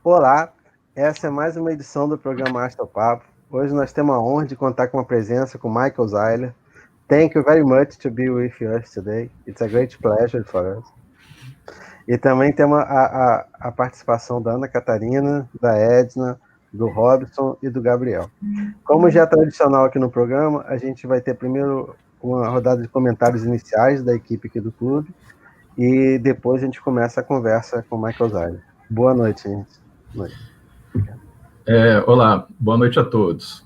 Olá, essa é mais uma edição do programa Astropapo. Hoje nós temos a honra de contar com a presença com Michael Zeiler. Thank you very much to be with us today. It's a great pleasure for us. E também temos a participação da Ana Catarina, da Edna, do Robson e do Gabriel. Como já é tradicional aqui no programa, a gente vai ter primeiro uma rodada de comentários iniciais da equipe aqui do clube e depois a gente começa a conversa com o Michael Zeiler. Boa noite, gente. Boa noite. Olá, boa noite a todos.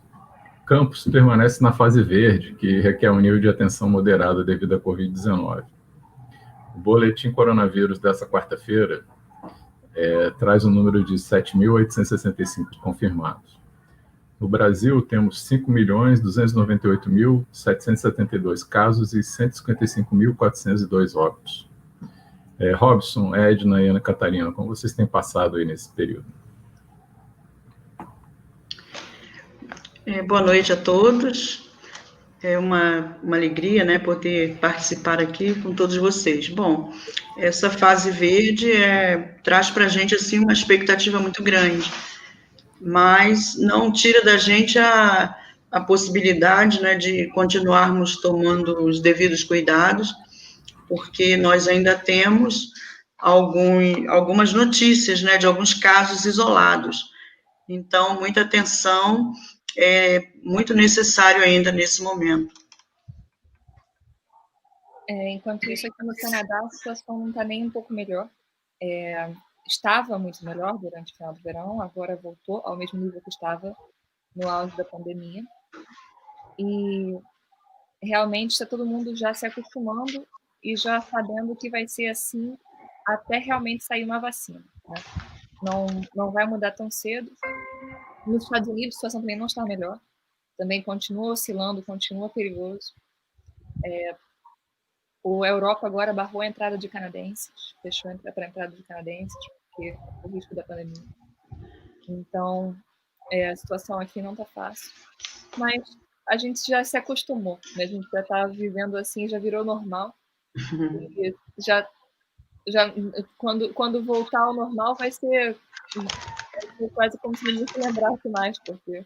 Campos permanece na fase verde, que requer um nível de atenção moderado devido à Covid-19. O boletim coronavírus dessa quarta-feira traz um número de 7.865 confirmados. No Brasil, temos 5.298.772 casos e 155.402 óbitos. Robson, Edna e Ana Catarina, como vocês têm passado aí nesse período? Boa noite a todos. É uma alegria, né, poder participar aqui com todos vocês. Bom, essa fase verde traz para a gente assim, uma expectativa muito grande, mas não tira da gente a possibilidade, né, de continuarmos tomando os devidos cuidados, porque nós ainda temos algumas notícias, né, de alguns casos isolados. Então, muita atenção é muito necessário ainda nesse momento. Enquanto isso, aqui no Canadá, a situação não está nem um pouco melhor. Estava muito melhor durante o final do verão, agora voltou ao mesmo nível que estava no auge da pandemia. E realmente está todo mundo já se acostumando e já sabendo que vai ser assim até realmente sair uma vacina, né? Não vai mudar tão cedo. Nos Estados Unidos, a situação também não está melhor. Também continua oscilando, continua perigoso. A Europa agora barrou a entrada de canadenses, fechou para a entrada de canadenses, porque o risco da pandemia. Então, a situação aqui não está fácil. Mas a gente já se acostumou, né? A gente já está vivendo assim, já virou normal. E já quando voltar ao normal vai ser quase como se ninguém se lembrasse mais, porque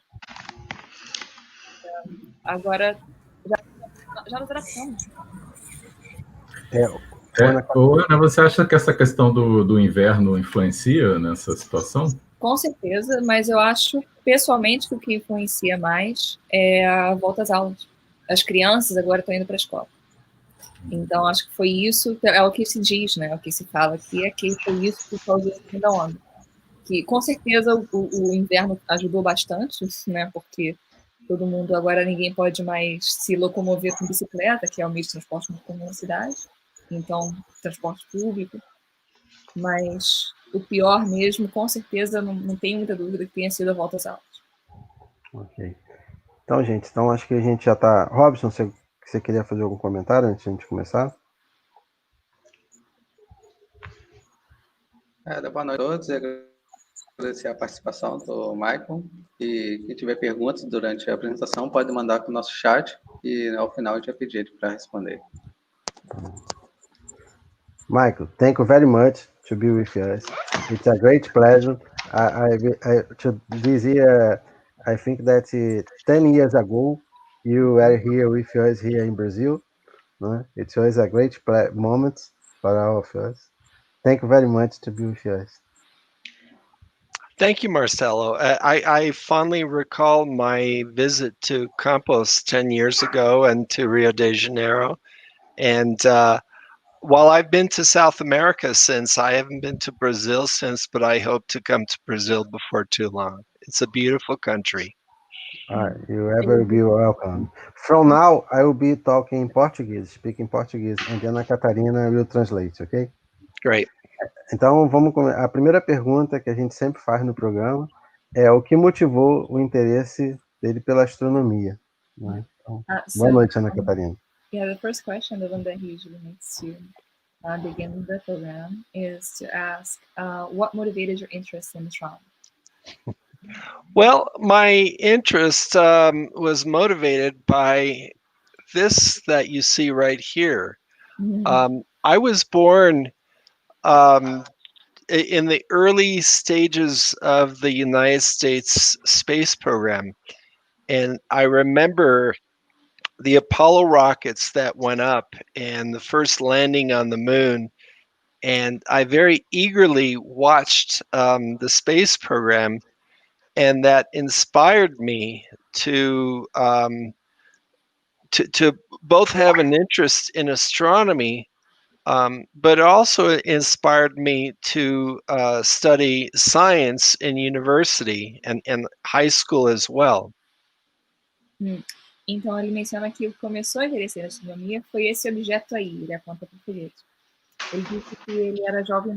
agora já nos adaptamos. Ana, você acha que essa questão do inverno influencia nessa situação? Com certeza, mas eu acho, pessoalmente, que o que influencia mais é a volta às aulas. As crianças agora estão indo para a escola. Então, acho que foi isso, é o que se diz, né? O que se fala aqui é que foi isso que causou a segunda onda. Que, com certeza, o inverno ajudou bastante, né? Porque todo mundo, agora ninguém pode mais se locomover com bicicleta, que é o meio de transporte muito comum na cidade. Então, transporte público. Mas o pior mesmo, com certeza, não tenho muita dúvida que tenha sido a volta às aulas. Ok. Então, gente, acho que a gente já está... Robson, você queria fazer algum comentário antes de a gente começar? Boa noite a todos. Agradecer a participação do Michael. E quem tiver perguntas durante a apresentação pode mandar para o nosso chat e ao final a gente vai pedir ele para responder. Michael, thank you very much to be with us. It's a great pleasure. This year, I think that 10 years ago, you were here with us here in Brazil. It was a great moment for all of us. Thank you very much to be with us. Thank you, Marcelo. I fondly recall my visit to Campos 10 years ago and to Rio de Janeiro. And while I've been to South America since, I haven't been to Brazil since, but I hope to come to Brazil before too long. It's a beautiful country. You ever be welcome. From now, I will be talking Portuguese, speaking Portuguese, and Ana Catarina will translate, okay? Great. Então, vamos começar. A primeira pergunta que a gente sempre faz no programa é o que motivou o interesse dele pela astronomia. Né? Então, boa noite, Ana Catarina. Yeah, the first question, the one that he usually makes to begin the program, is to ask, what motivated your interest in astronomy? Well, my interest was motivated by this that you see right here. I was born in the early stages of the United States space program. And I remember the Apollo rockets that went up and the first landing on the moon. And I very eagerly watched the space program, and that inspired me to both have an interest in astronomy, but also inspired me to study science in university and high school as well. Então ele menciona que o que começou a interessar em astronomia foi esse objeto aí, ele aponta para o foguete. Ele disse que ele era jovem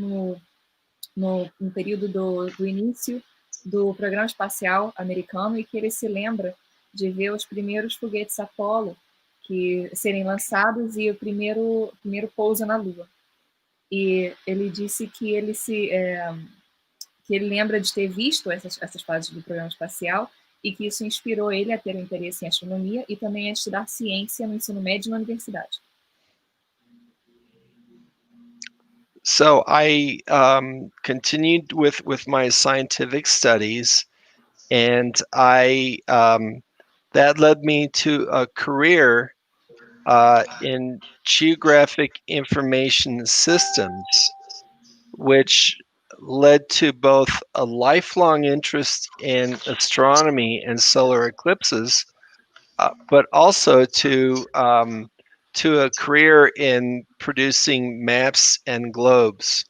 no período do início do programa espacial americano e que ele se lembra de ver os primeiros foguetes Apollo que serem lançados e o primeiro pouso na Lua. E ele disse que que ele lembra de ter visto essas fases do programa espacial e que isso inspirou ele a ter um interesse em astronomia e também a estudar ciência no ensino médio e na universidade. So I continued with my scientific studies, and that led me to a career in geographic information systems, which led to both a lifelong interest in astronomy and solar eclipses, but also to a career in producing maps and globes.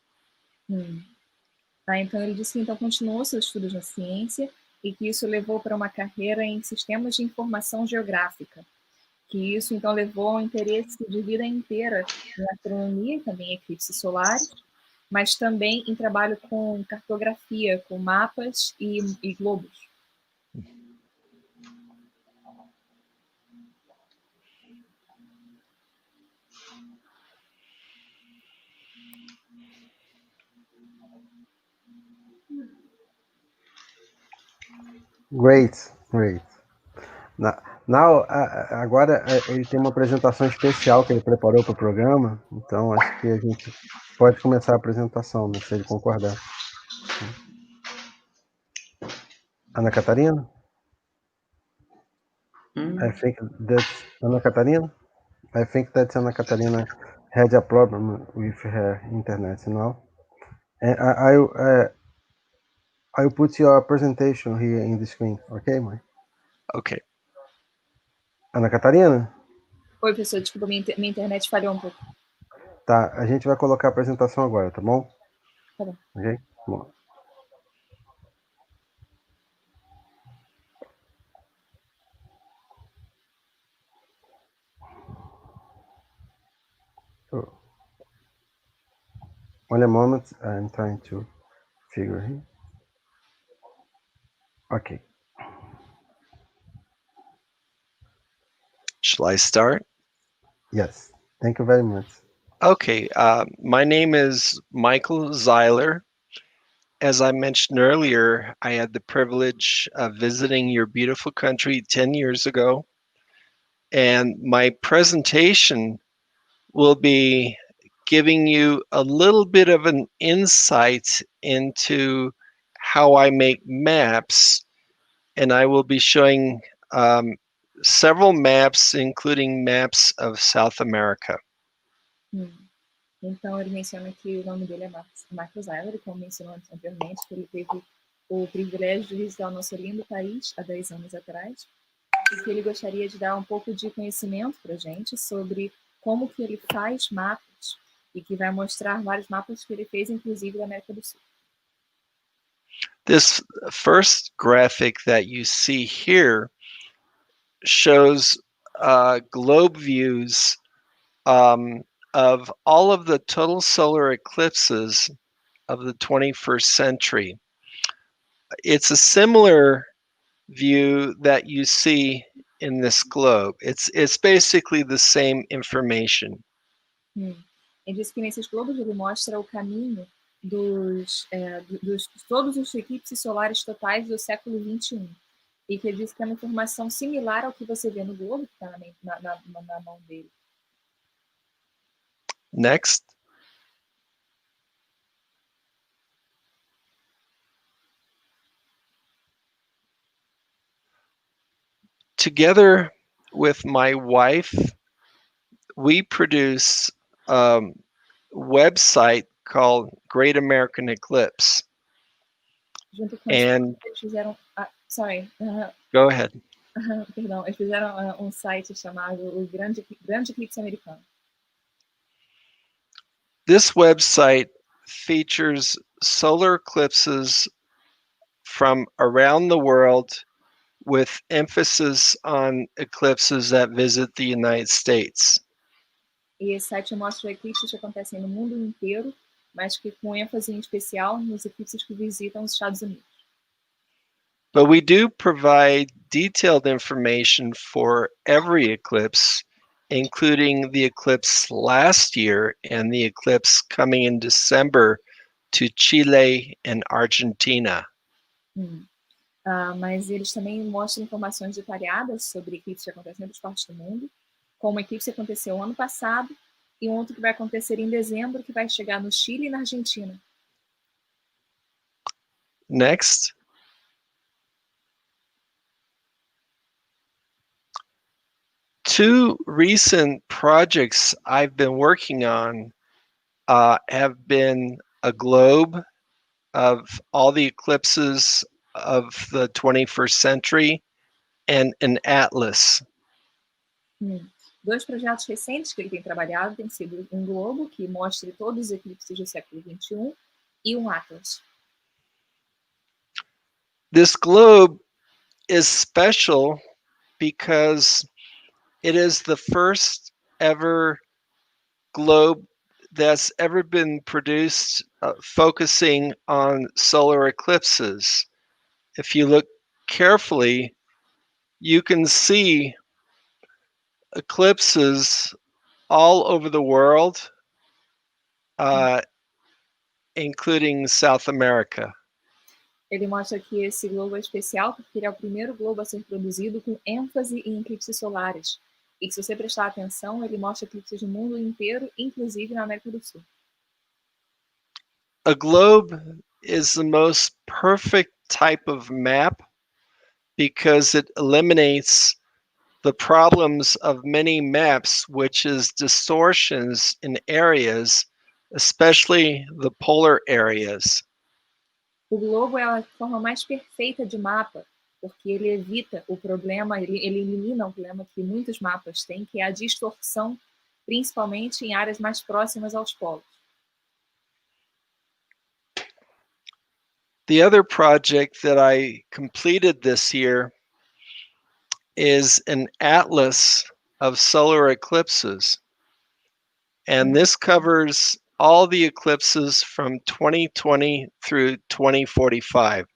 Então ele disse que então continuou seus estudos na ciência e que isso levou para uma carreira em sistemas de informação geográfica, que isso então levou ao interesse de vida inteira em astronomia e também em eclipses solares, mas também em trabalho com cartografia, com mapas e globos. Great. Now, agora ele tem uma apresentação especial que ele preparou para o programa, então acho que a gente pode começar a apresentação, né, se ele concordar. Ana Catarina? I think that's Ana Catarina. I think that's Ana Catarina had a problem with her internet now. And I'll put your presentation here in the screen, okay, mãe? Okay. Ana Catarina? Oi, professor, desculpa, minha internet falhou um pouco. Tá, a gente vai colocar a apresentação agora, tá bom? Tá bom. Ok? Bom. Only a moment, I'm trying to figure here. Okay. Shall I start? Yes. Thank you very much. Okay. My name is Michael Zeiler. As I mentioned earlier, I had the privilege of visiting your beautiful country 10 years ago. And my presentation will be giving you a little bit of an insight into how I make maps. And I will be showing several maps, including maps of South America. Então, ele menciona que o nome dele é Michael Zeiler, como mencionou anteriormente, que ele teve o privilégio de visitar o nosso lindo país há 10 anos atrás, e que ele gostaria de dar um pouco de conhecimento para a gente sobre como que ele faz mapas, e que vai mostrar vários mapas que ele fez, inclusive da América do Sul. This first graphic that you see here shows globe views of all of the total solar eclipses of the 21st century. It's a similar view that you see in this globe. It's basically the same information. Ele diz que nesses globos ele mostra o caminho dos todos os eclipses solares totais do século 21. E que ele diz que é uma informação similar ao que você vê no globo, que está na mão dele. Next. together with my wife, we produce a website called Great American Eclipse. Junto com And eles fizeram. Sorry. go ahead. Perdão, eles fizeram um site chamado o Grande Eclipse Americano. This website features solar eclipses from around the world with emphasis on eclipses that visit the United States. E esse site mostra eclipses que acontecem no mundo inteiro, mas que com ênfase em especial nos eclipses que visitam os Estados Unidos. But we do provide detailed information for every eclipse, including the eclipse last year and the eclipse coming in December to Chile and Argentina. Mas eles também mostram informações detalhadas sobre eclipses que acontecem em outras partes do mundo, como o eclipse que aconteceu ano passado e um outro que vai acontecer em dezembro, que vai chegar no Chile e na Argentina. Next. Two recent projects I've been working on have been a globe of all the eclipses of the 21st century and an atlas. Dois projetos recentes que ele tem trabalhado têm sido um globo que mostre todos os eclipses do século XXI e um atlas. This globe is special because it is the first ever globe that's ever been produced focusing on solar eclipses. If you look carefully, you can see eclipses all over the world, including South America. Ele mostra que esse globo é especial porque ele é o primeiro globo a ser produzido com ênfase em eclipses solares. E que, se você prestar atenção, ele mostra eclipses no mundo inteiro, inclusive na América do Sul. A globe is the most perfect type of map because it eliminates the problems of many maps, which is distortions in areas, especially the polar areas. O globo é a forma mais perfeita de mapa, porque ele evita o problema, ele elimina o problema que muitos mapas têm, que é a distorção, principalmente em áreas mais próximas aos polos. The other project that I completed this year is an atlas of solar eclipses. And this covers all the eclipses from 2020 through 2045.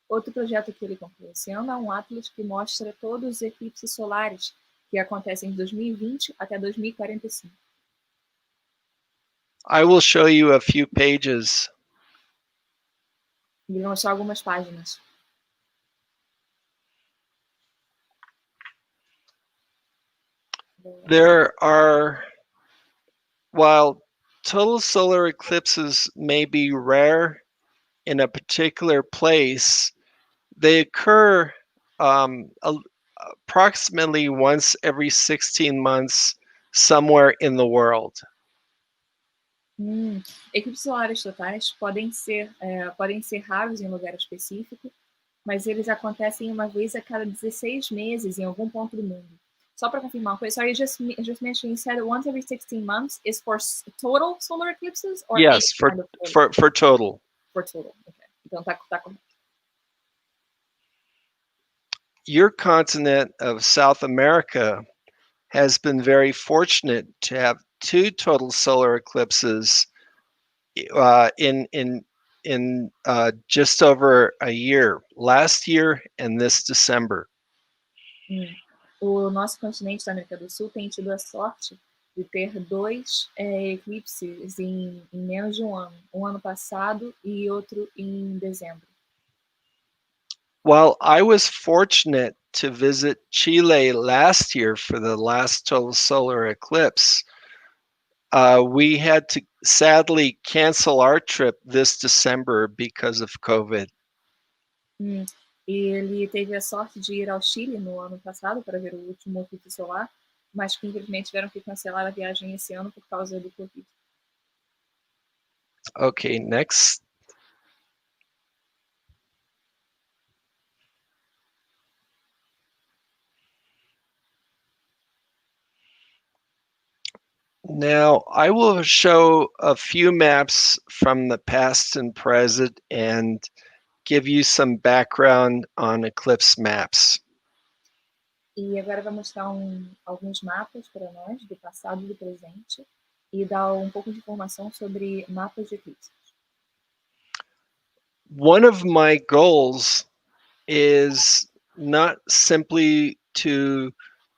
Outro projeto que ele concluiu esse ano é um atlas que mostra todos os eclipses solares que acontecem de 2020 até 2045. I will show you a few pages. Ele vai mostrar algumas páginas. There are, while total solar eclipses may be rare in a particular place, they occur approximately once every 16 months somewhere in the world. Eclipses solares totais podem ser raros em lugar específico, mas eles acontecem uma vez a cada 16 meses em algum ponto do mundo. Só para confirmar uma coisa, sorry, just mentioned, you said once every 16 months is for total solar eclipses? Or yes, for total. For total, ok. Então tá correto. Your continent of South America has been very fortunate to have two total solar eclipses in just over a year, last year and this December. O nosso continente da América do Sul tem tido a sorte de ter dois eclipses em menos de um ano passado e outro em dezembro. While I was fortunate to visit Chile last year for the last total solar eclipse, we had to sadly cancel our trip this December because of COVID. E ele teve a sorte de ir ao Chile no ano passado para ver o último eclipse solar, mas que infelizmente tiveram que cancelar a viagem esse ano por causa do Covid. Okay, next. Now, I will show a few maps from the past and present and give you some background on eclipse maps. E agora vai mostrar alguns mapas para nós, do passado e do presente, e dar um pouco de informação sobre mapas de eclipses. One of my goals is not simply to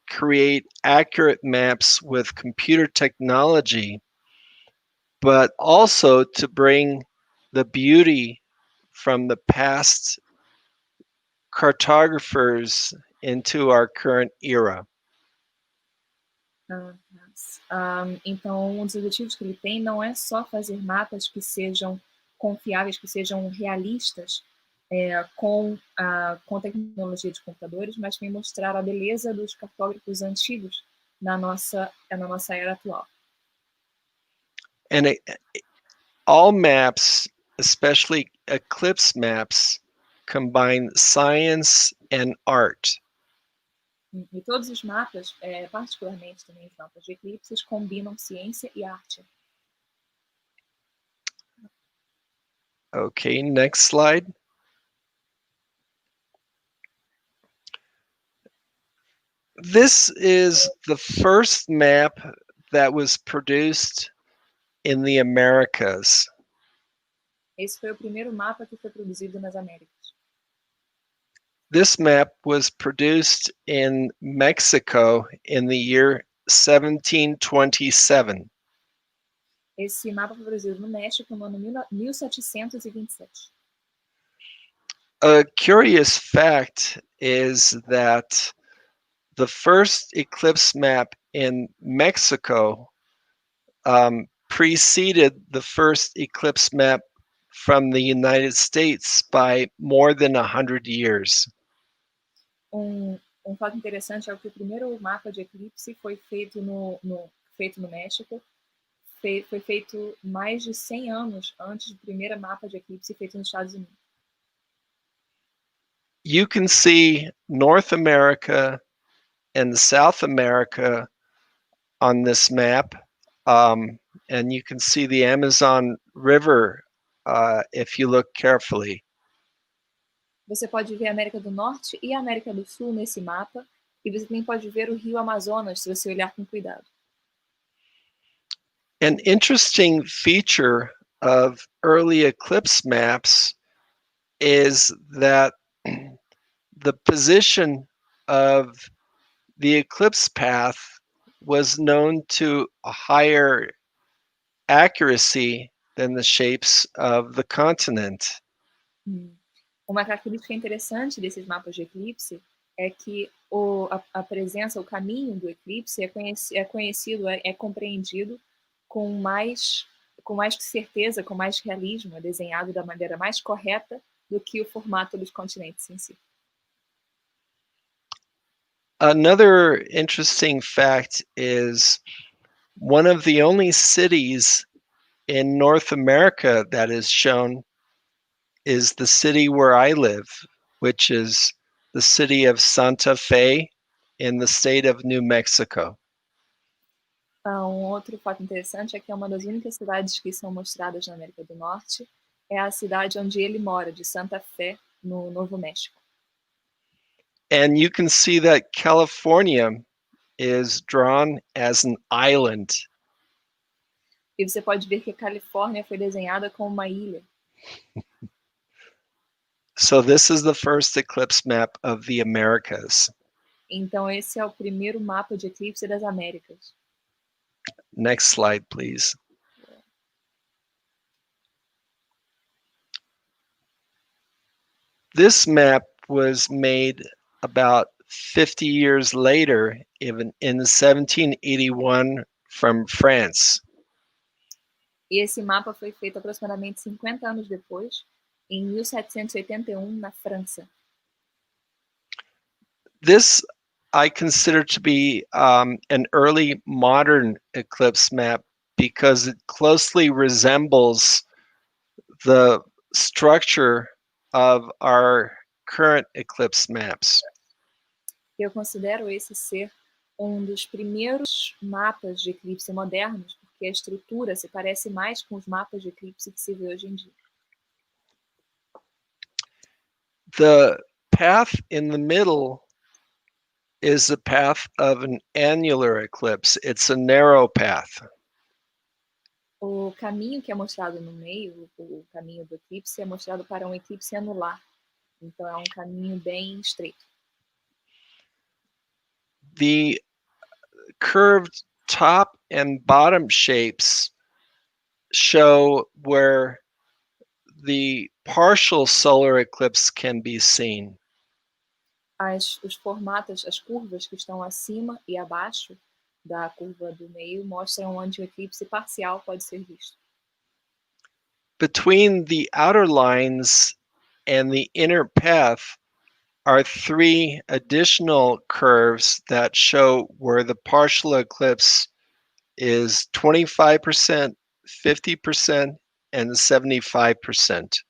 create accurate maps with computer technology, but also to bring the beauty from the past cartographers into our current era. Então, um dos objetivos que ele tem não é só fazer mapas que sejam confiáveis, que sejam realistas, com tecnologia de computadores, mas também mostrar a beleza dos cartógrafos antigos na nossa era atual. And all maps, especially eclipse maps, combine science and art. E todos os mapas, particularmente também os mapas de eclipses, combinam ciência e arte. Okay, next slide. This is the first map that was produced in the Americas. Esse foi o primeiro mapa que foi produzido nas Américas. This map was produced in Mexico in the year 1727. Esse mapa foi produzido no México no ano 1727. A curious fact is that the first eclipse map in Mexico preceded the first eclipse map from the United States by more than 100 years. Um fato interessante é que o primeiro mapa de eclipse foi feito no México. Foi feito mais de 100 anos antes do primeiro mapa de eclipse feito nos Estados Unidos. You can see North America and South America on this map, and you can see the Amazon River if you look carefully. Você pode ver a América do Norte e a América do Sul nesse mapa, e você também pode ver o rio Amazonas se você olhar com cuidado. An interesting feature of early eclipse maps is that the position of the eclipse path was known to a higher accuracy than the shapes of the continent. Uma característica interessante desses mapas de eclipse é que a presença, o caminho do eclipse é conhecido, é compreendido com mais certeza, com mais realismo, é desenhado da maneira mais correta do que o formato dos continentes em si. Another interesting fact is one of the only cities in North America that is shown is the city where I live, which is the city of Santa Fe in the state of New Mexico. Outro fato interessante é que é uma das únicas cidades que são mostradas na América do Norte é a cidade onde ele mora, de Santa Fe, no Novo México. And you can see that California is drawn as an island. E você pode ver que a Califórnia foi desenhada como uma ilha. So this is the first eclipse map of the Americas. Então esse é o primeiro mapa de eclipse das Américas. Next slide, please. This map was made about 50 years later in 1781 from France. E esse mapa foi feito aproximadamente 50 anos depois, em 1781, na França. This I consider to be an early modern eclipse map because it closely resembles the structure of our current eclipse maps. Eu considero esse ser dos primeiros mapas de eclipse modernos, porque a estrutura se parece mais com os mapas de eclipse que se vê hoje em dia. The path in the middle is the path of an annular eclipse. It's a narrow path. O caminho que é mostrado no meio, o caminho do eclipse, é mostrado para um eclipse anular. Então é um caminho bem estreito. The curved top and bottom shapes show where the partial solar eclipse can be seen. Os formatos, as curvas que estão acima e abaixo da curva do meio mostram onde o eclipse parcial pode ser visto. Between the outer lines and the inner path are three additional curves that show where the partial eclipse is 25%, 50%, and 75%.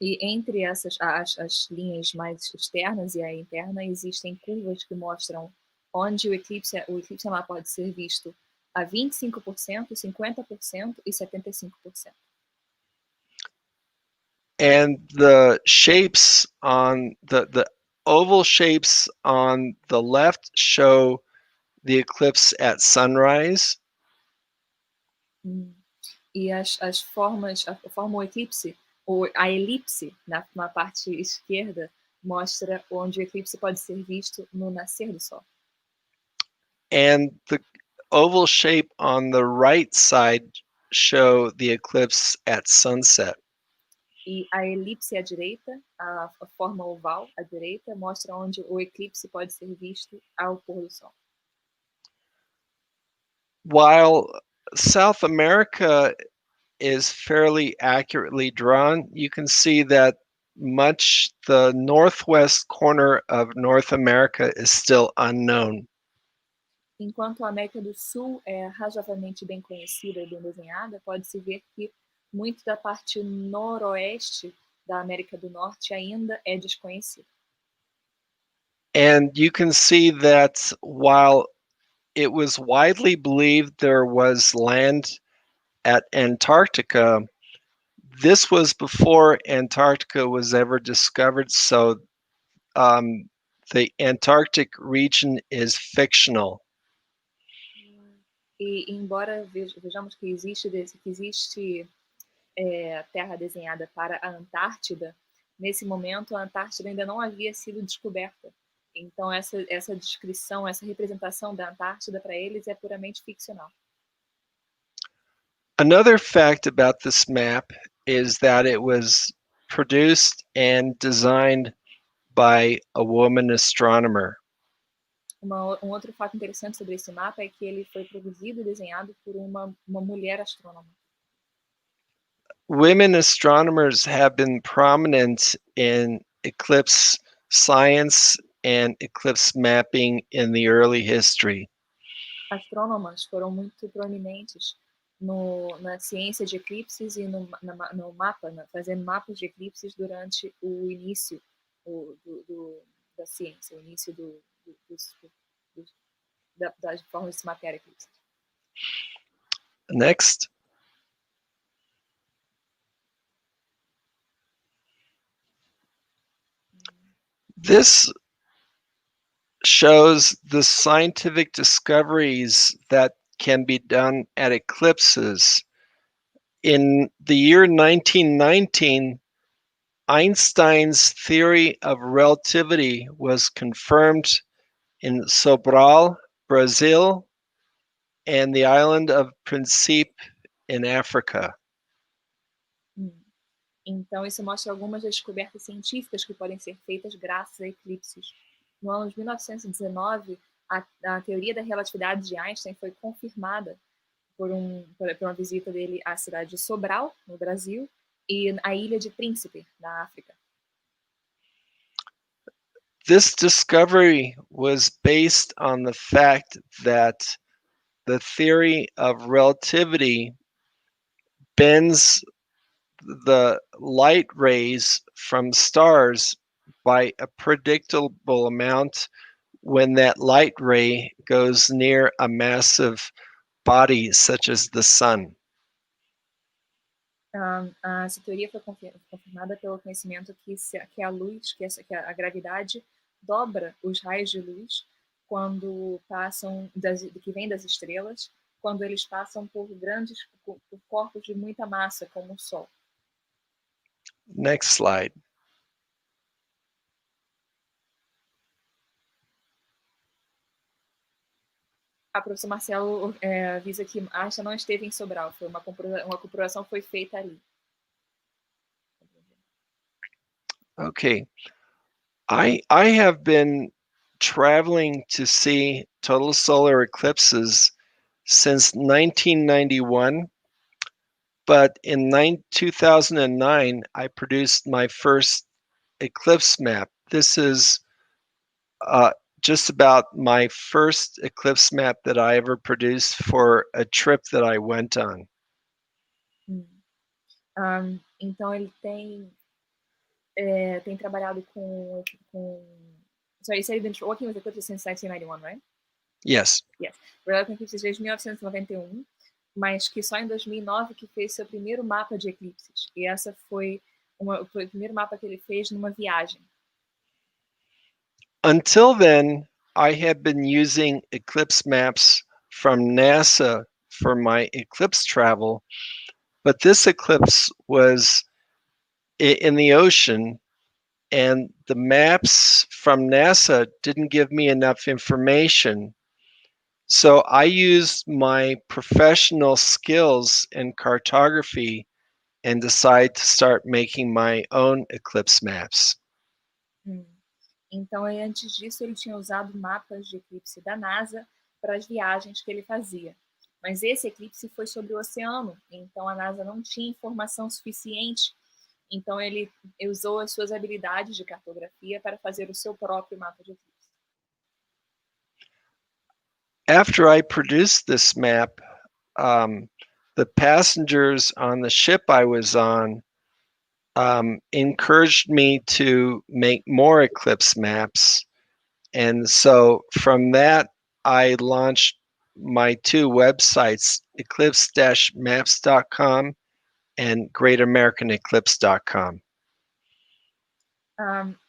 E entre as linhas mais externas e a interna existem curvas que mostram onde o eclipse lá pode ser visto a 25%, 50% e 75%. And the shapes on the oval shapes on the left show the eclipse at sunrise. E as formas, a forma o eclipse, ou a elipse na parte esquerda mostra onde o eclipse pode ser visto no nascer do sol. And the oval shape on the right side show the eclipse at sunset. E a elipse à direita, a forma oval à direita, mostra onde o eclipse pode ser visto ao pôr do sol. While South America is fairly accurately drawn, you can see that much the northwest corner of North America is still unknown. Enquanto a América do Sul é razoavelmente bem conhecida e bem desenhada, pode-se ver que muito da parte noroeste da América do Norte ainda é desconhecida. And you can see that while it was widely believed there was land at Antarctica, this was before Antarctica was ever discovered, so the Antarctic region is fictional. E embora vejamos que existe terra desenhada para a Antártida, nesse momento a Antártida ainda não havia sido descoberta. Então essa descrição, essa representação da Antártida para eles é puramente ficcional. Another fact about this map is that it was produced and designed by a woman astronomer. Outro fato interessante sobre esse mapa é que ele foi produzido e desenhado por uma mulher astrônoma. Women astronomers have been prominent in eclipse science and eclipse mapping in the early history. Astrônomas foram muito prominentes na ciência de eclipses e no mapa, fazendo mapas de eclipses durante o início da ciência, o início das formas de se mapear eclipses. Next. This shows the scientific discoveries that can be done at eclipses. In the year 1919, Einstein's theory of relativity was confirmed in Sobral, Brazil, and the island of Principe in Africa. Então, isso mostra algumas descobertas científicas que podem ser feitas graças a eclipses. No ano de 1919, a teoria da relatividade de Einstein foi confirmada por uma visita dele à cidade de Sobral, no Brasil, e à ilha de Príncipe, na África. this discovery was based on the fact that the theory of relativity bends the light rays from stars by a predictable amount when that light ray goes near a massive body such as the sun. Essa teoria foi confirmada pelo conhecimento que a luz, que a gravidade dobra os raios de luz quando passam que vem das estrelas, quando eles passam por corpos de muita massa, como o Sol. Next slide. A professor Marcelo avisa que Einstein não esteve em Sobral, foi uma comprovação foi feita ali. Okay. I have been traveling to see total solar eclipses since 1991, but in 2009 I produced my first eclipse map. This is just about my first eclipse map that I ever produced for a trip that I went on. Então ele tem trabalhado com sorry, you said you've been working with eclipses since 1991, right? Yes. Yes. Relativity eclipses desde 1991, mas que só em 2009 que fez seu primeiro mapa de eclipses. E essa foi o primeiro mapa que ele fez numa viagem. Until then, I had been using eclipse maps from NASA for my eclipse travel, but this eclipse was in the ocean, and the maps from NASA didn't give me enough information. So I used my professional skills in cartography and decided to start making my own eclipse maps. Então, antes disso, ele tinha usado mapas de eclipse da NASA para as viagens que ele fazia. Mas esse eclipse foi sobre o oceano, então a NASA não tinha informação suficiente. Então, ele usou as suas habilidades de cartografia para fazer o seu próprio mapa de eclipse. After I produced this map, the passengers on the ship I was on encouraged me to make more eclipse maps. And so from that, I launched my two websites, eclipse-maps.com and greatamericaneclipse.com.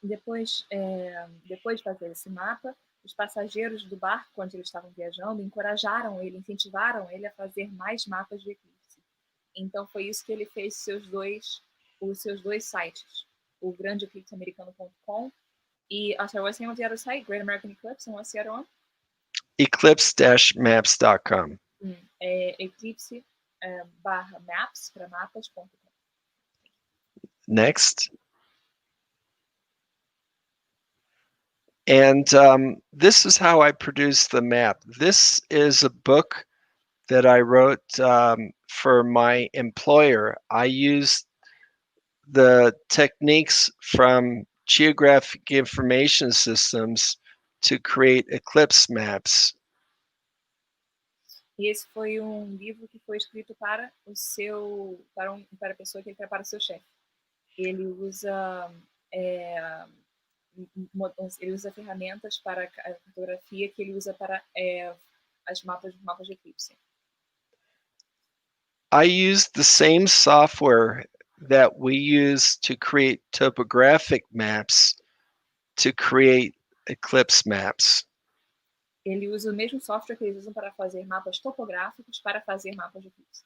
Depois de fazer esse mapa, os passageiros do barco, quando eles estavam viajando, incentivaram ele a fazer mais mapas de eclipse. Então foi isso que ele fez os seus dois sites, o grandeeclipseamericano.com e what's the name of the other site? Great American Eclipse, and what's the other one? Eclipse-maps.com. Eclipse/maps para mapas.com. Next. And this is how I produced the map. This is a book that I wrote for my employer. I used the techniques from geographic information systems to create eclipse maps. E esse foi livro que foi escrito para a pessoa que ele quer para o seu chefe. Ele usa ferramentas para a cartografia que ele usa para os mapas de eclipse. I used the same software that we use to create topographic maps to create eclipse maps. Ele usa o mesmo software que eles usam para fazer mapas topográficos para fazer mapas de eclipse.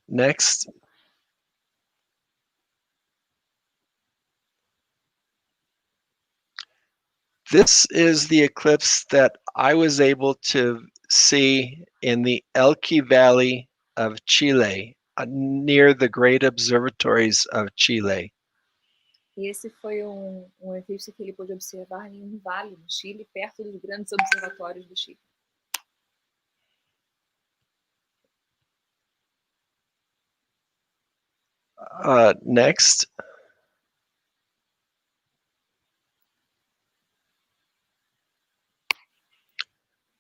Next. This is the eclipse that I was able to see in the Elqui Valley of Chile, near the great observatories of Chile. Esse foi eclipse que ele pôde observar em vale, no Chile, perto dos grandes observatórios do Chile. Next.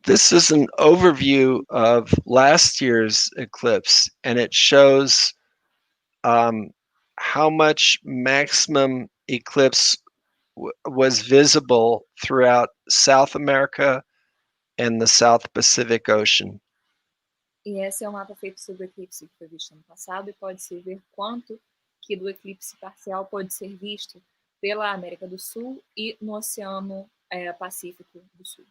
This is an overview of last year's eclipse, and it shows how much maximum eclipse was visible throughout South America and the South Pacific Ocean. E esse é um mapa feito sobre o eclipse que foi visto ano passado, e pode-se ver quanto que do eclipse parcial pode ser visto pela América do Sul e no Oceano Pacífico do Sul.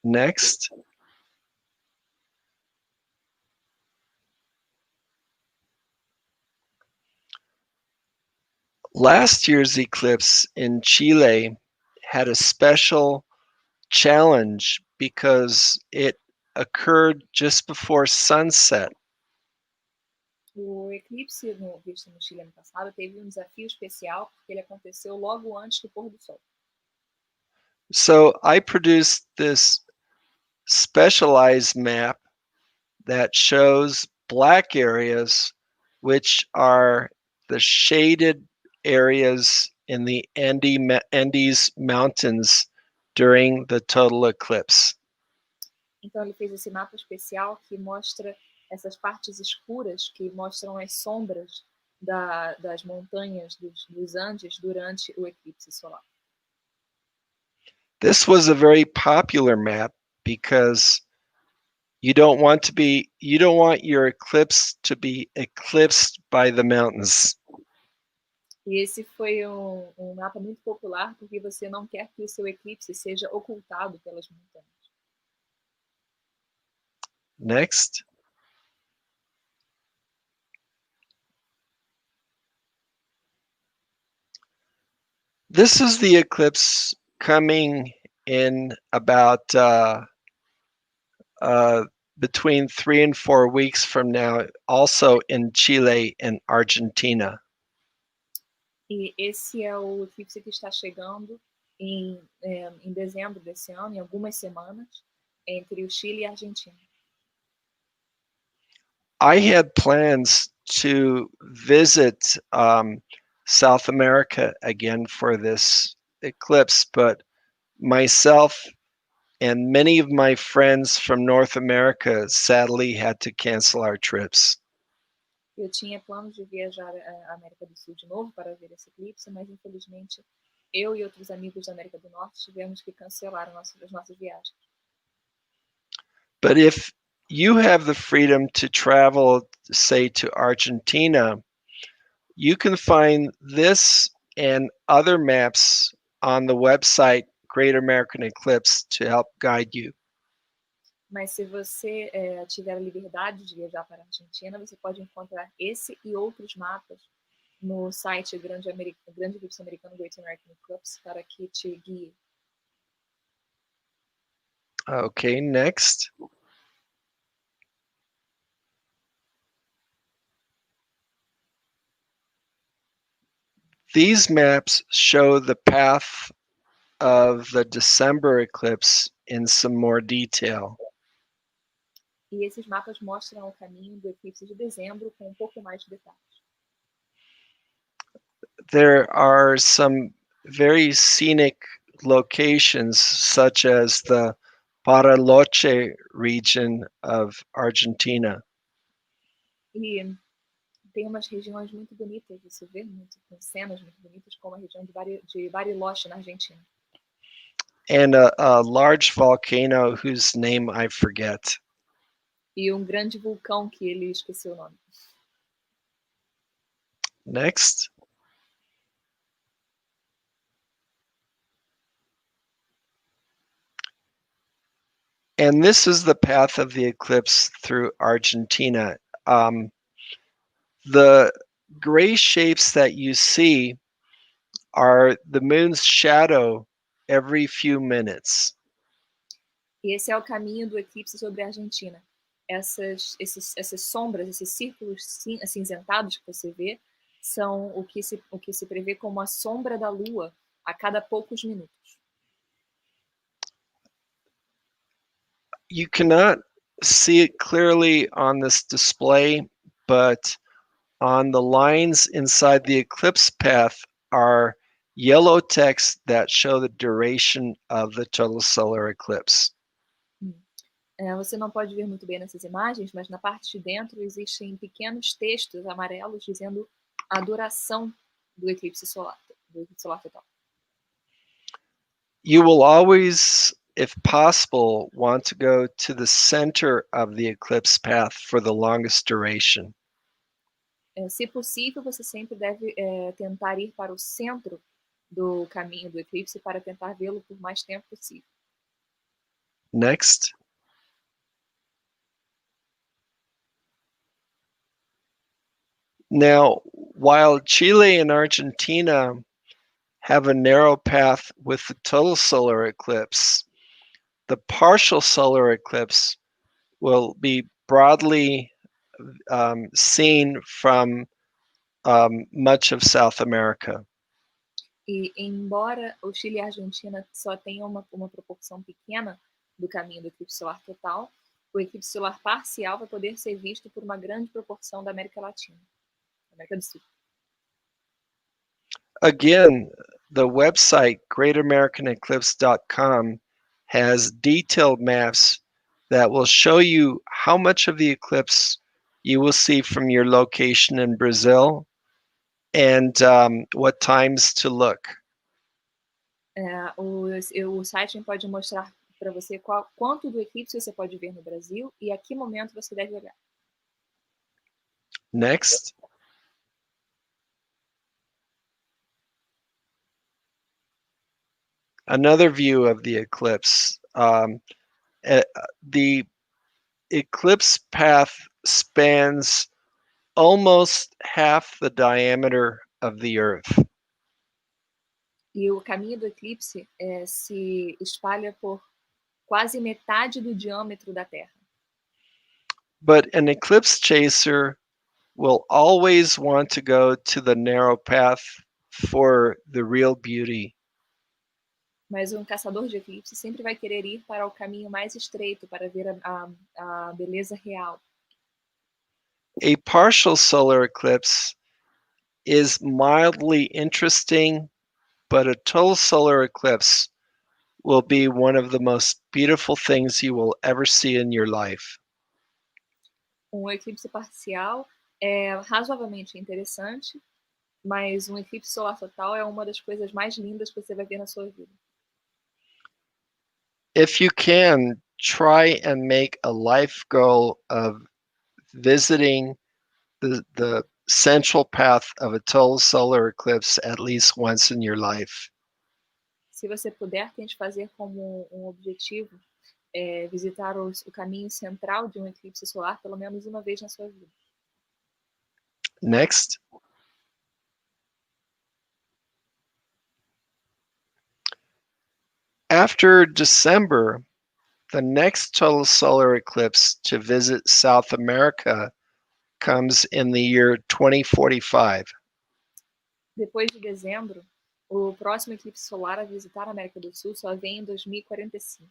Next. Last year's eclipse in Chile had a special challenge because it occurred just before sunset. O eclipse visto no Chile ano passado teve um desafio especial porque ele aconteceu logo antes do pôr do sol. So I produced this specialized map that shows black areas, which are the shaded areas in the Andes Mountains during the total eclipse. Então ele fez esse mapa especial que mostra essas partes escuras que mostram as sombras das montanhas dos Andes durante o eclipse solar. This was a very popular map because you don't want your eclipse to be eclipsed by the mountains. E esse foi um mapa muito popular porque você não quer que o seu eclipse seja ocultado pelas montanhas. Next. This is the eclipse coming in about between 3 and 4 weeks from now, also in Chile and Argentina. E esse é o eclipse que está chegando em dezembro desse ano, em algumas semanas, entre o Chile e a Argentina. I had plans to visit South America again for this eclipse, but myself and many of my friends from North America sadly had to cancel our trips. Eu tinha planos de viajar à América do Sul de novo para ver esse eclipse, mas infelizmente eu e outros amigos da América do Norte tivemos que cancelar as nossas viagens. But if you have the freedom to travel, say, to Argentina, you can find this and other maps on the website Great American Eclipse to help guide you. Mas se você tiver a liberdade de viajar para a Argentina, você pode encontrar esse e outros mapas no site Grande Eclipse Americano Great American Eclipse para que te guie. Okay, next. These maps show the path of the December eclipse in some more detail. E esses mapas mostram o caminho do eclipse de dezembro com pouco mais de detalhes. There are some very scenic locations, such as the Bariloche region of Argentina. E tem umas regiões muito bonitas de se ver, com cenas muito bonitas, como a região de Bariloche, na Argentina. And a large volcano whose name I forget. E grande vulcão que ele esqueceu o nome. Next. And this is the path of the eclipse through Argentina. The gray shapes that you see are the moon's shadow every few minutes. E esse é o caminho do eclipse sobre a Argentina. Essas sombras, esses círculos acinzentados que você vê, são o que se prevê como a sombra da Lua a cada poucos minutos. You cannot see it clearly on this display, but on the lines inside the eclipse path are yellow text that show the duration of the total solar eclipse. Você não pode ver muito bem nessas imagens, mas na parte de dentro existem pequenos textos amarelos dizendo a duração do eclipse solar total. You will always, if possible, want to go to the center of the eclipse path for the longest duration. Se possível, você sempre deve tentar ir para o centro do caminho do eclipse para tentar vê-lo por mais tempo possível. Next. Now, while Chile and Argentina have a narrow path with the total solar eclipse, the partial solar eclipse will be broadly seen from much of South America. E embora o Chile e a Argentina só tenham uma proporção pequena do caminho do eclipse solar total, o eclipse solar parcial vai poder ser visto por uma grande proporção da América Latina, América do Sul. Again, the website greatamericaneclipse.com has detailed maps that will show you how much of the eclipse you will see from your location in Brazil and what times to look. O site pode mostrar para você quanto do eclipse você pode ver no Brasil e a que momento você deve olhar. Next. Another view of the eclipse. The eclipse path spans almost half the diameter of the Earth. E o caminho do eclipse se espalha por quase metade do diâmetro da Terra. But an eclipse chaser will always want to go to the narrow path for the real beauty. Mas um caçador de eclipse sempre vai querer ir para o caminho mais estreito para ver a beleza real. A partial solar eclipse is mildly interesting, but a total solar eclipse will be one of the most beautiful things you will ever see in your life. Eclipse parcial é razoavelmente interessante, mas eclipse solar total é uma das coisas mais lindas que você vai ver na sua vida. If you can, try and make a life goal of visiting the central path of a total solar eclipse at least once in your life. Se você puder, tente fazer como objetivo visitar o caminho central de eclipse solar pelo menos uma vez na sua vida. Next. After December, the next total solar eclipse to visit South America comes in the year 2045. Depois de dezembro, o próximo eclipse solar a visitar a América do Sul só vem em 2045.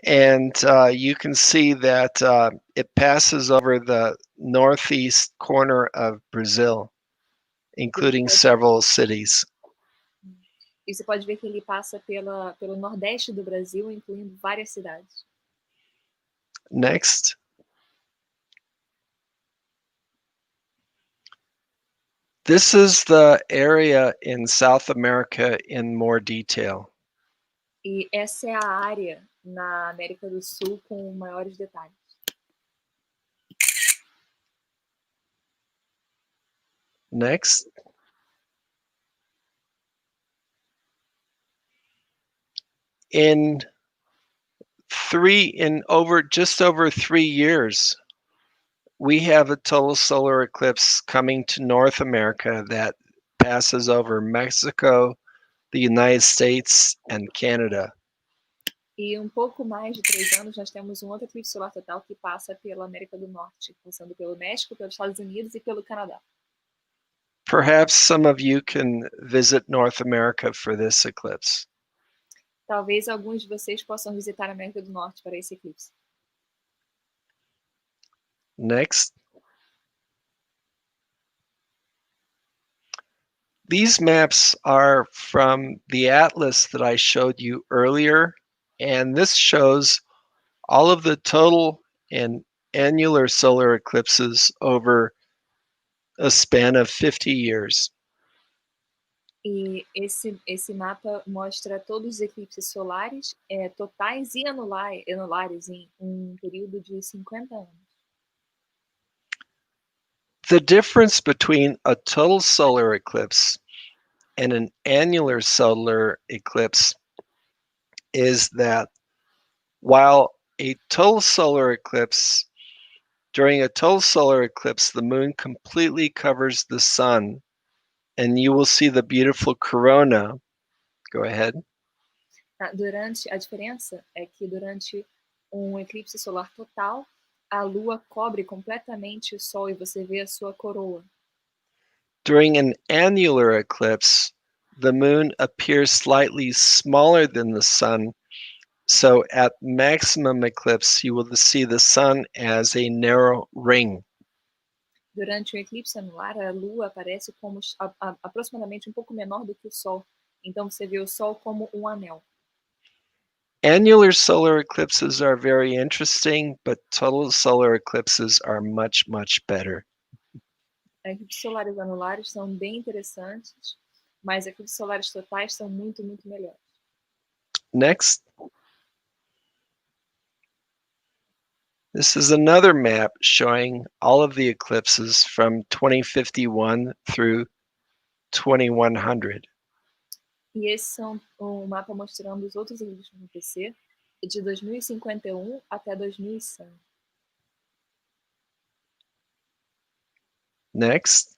And you can see that it passes over the northeast corner of Brazil, including several cities. E você pode ver que ele passa pelo nordeste do Brasil, incluindo várias cidades. Next. This is the area in South America in more detail. E essa é a área na América do Sul com maiores detalhes. Next. Just over 3 years, we have a total solar eclipse coming to North America that passes over Mexico, the United States, and Canada. E pouco mais de 3 anos, nós temos outro eclipse solar total que passa pela América do Norte, passando pelo México, pelos Estados Unidos e pelo Canadá. Perhaps some of you can visit North America for this eclipse. Talvez alguns de vocês possam visitar a América do Norte para esse eclipse. Next. these maps are from the atlas that I showed you earlier, and this shows all of the total and annular solar eclipses over a span of 50 years. E esse mapa mostra todos os eclipses solares, totais e anulares em um período de 50 anos. The difference between a total solar eclipse and an annular solar eclipse is that while a total solar eclipse, during a total solar eclipse, the moon completely covers the sun, and you will see the beautiful corona. Go ahead. A diferença é que durante um eclipse solar total, a Lua cobre completamente o Sol e você vê a sua coroa. During an annular eclipse, the moon appears slightly smaller than the sun. So at maximum eclipse, you will see the sun as a narrow ring. Durante o eclipse anular, a Lua aparece como aproximadamente um pouco menor do que o Sol. Então você vê o Sol como um anel. Annular solar eclipses are very interesting, but total solar eclipses are much, much better. Eclipses solares anulares são bem interessantes, mas eclipses solares totais são muito, muito melhores. Next. This is another map showing all of the eclipses from 2051 through 2100. E esse são um mapa mostrando os outros eclipses que vão acontecer de 2051 até 2100. Next.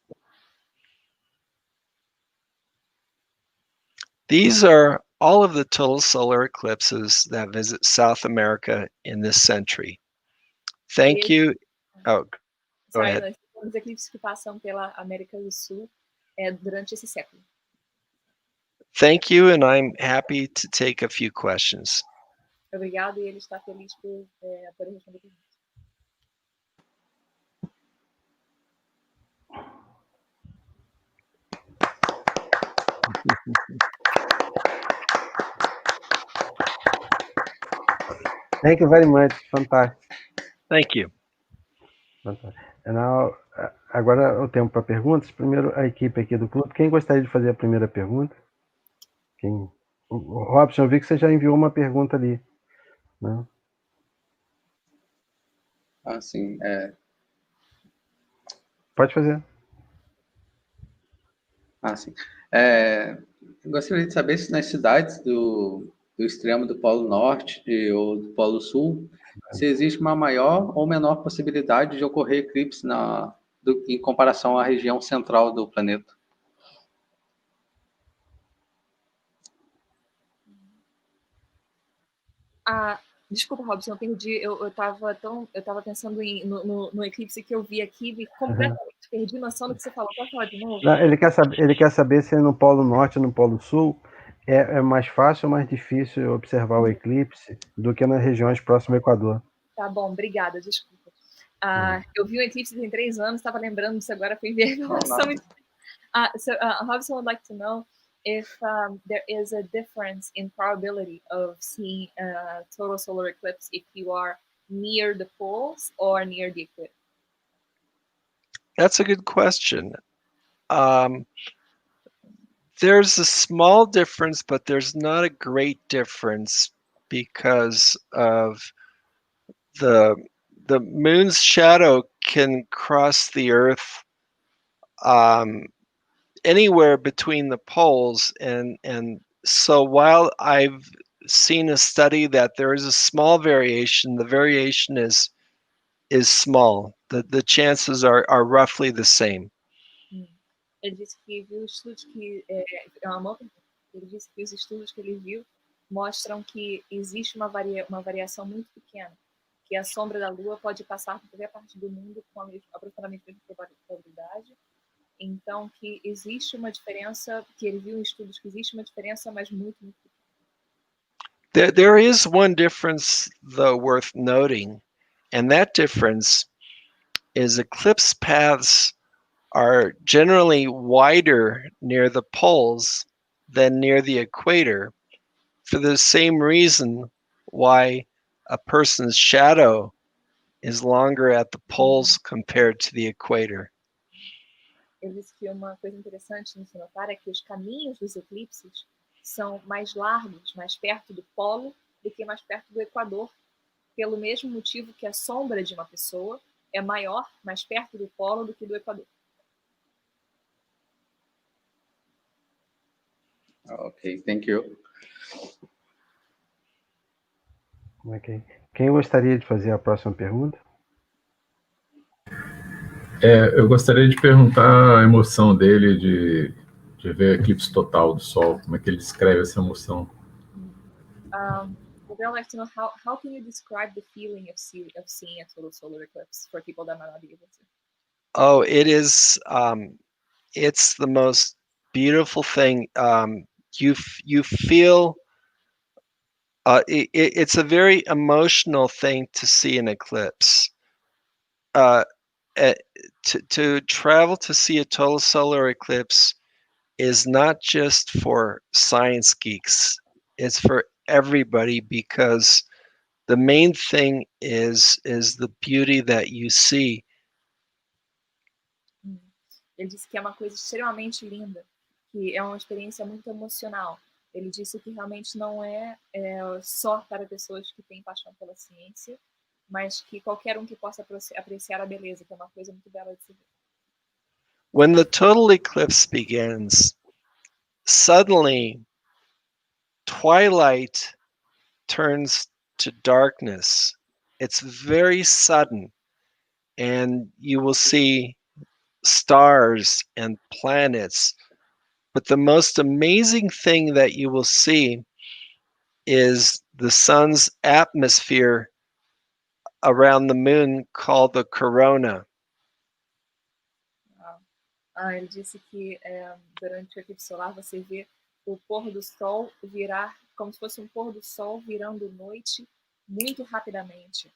These are all of the total solar eclipses that visit South America in this century. Thank you. Oh, go ahead. Os eclipses que passam pela América do Sul durante esse século. Thank you, and I'm happy to take a few questions. Obrigado, e ele está feliz por responder perguntas. Thank you very much. Fantástico. Thank you. Fantástico. Now, agora o tempo para perguntas. Primeiro, a equipe aqui do clube. Quem gostaria de fazer a primeira pergunta? Quem? O Robson, eu vi que você já enviou uma pergunta ali, né? Ah, sim. Pode fazer. Ah, sim. Gostaria de saber se nas cidades do extremo do Polo Norte ou do Polo Sul, se existe uma maior ou menor possibilidade de ocorrer eclipse em comparação à região central do planeta. Desculpa, Robson, eu perdi. Eu estava pensando no eclipse que eu vi aqui e completamente perdi noção do que você falou. Pode falar de novo? Não, ele quer saber se no Polo Norte ou no Polo Sul é mais fácil ou mais difícil observar o eclipse do que nas regiões próximas ao Equador. Tá bom, obrigada, desculpa. Eu vi um eclipse tem 3 anos, estava lembrando disso agora, fui ver. Robson would like to know if there is a difference in probability of seeing a total solar eclipse if you are near the poles or near the eclipse. That's a good question. There's a small difference, but there's not a great difference because of the moon's shadow can cross the Earth anywhere between the poles, and so while I've seen a study that there is a small variation, the variation is small. The chances are roughly the same. Ele disse que viu estudos que ele disse que os estudos que ele viu mostram que existe uma variação muito pequena, que a sombra da Lua pode passar por qualquer parte do mundo com aproximadamente a mesma probabilidade. Então, que existe uma diferença, que ele viu em estudos que existe uma diferença, mas muito, muito pequena. There is one difference, though, worth noting, and that difference is eclipse paths are generally wider near the poles than near the equator, for the same reason why a person's shadow is longer at the poles compared to the equator. Ele disse que uma coisa interessante de se notar é que os caminhos dos eclipses são mais largos, mais perto do polo do que mais perto do equador, pelo mesmo motivo que a sombra de uma pessoa é maior, mais perto do polo do que do equador. Ok, thank you. Ok. Quem gostaria de fazer a próxima pergunta? Eu gostaria de perguntar a emoção dele de ver eclipse total do Sol. Como é que ele descreve essa emoção? Would like to know how can you describe the feeling of seeing a total solar eclipse for people that might not be able to? Oh, it is. It's the most beautiful thing. You feel. It's a very emotional thing to see an eclipse. To travel to see a total solar eclipse is not just for science geeks. It's for everybody, because the main thing is the beauty that you see. Ele disse que é uma coisa extremamente linda, que é uma experiência muito emocional. Ele disse que realmente não é só para pessoas que têm paixão pela ciência, mas que qualquer um que possa apreciar a beleza, que é uma coisa muito bela de se ver. When the total eclipse begins, suddenly twilight turns to darkness. It's very sudden, and you will see stars and planets. But the most amazing thing that you will see is the sun's atmosphere around the moon, called the corona. Ele disse que durante o eclipse solar você vê o pôr do sol virar como se fosse um pôr do sol virando noite muito rapidamente.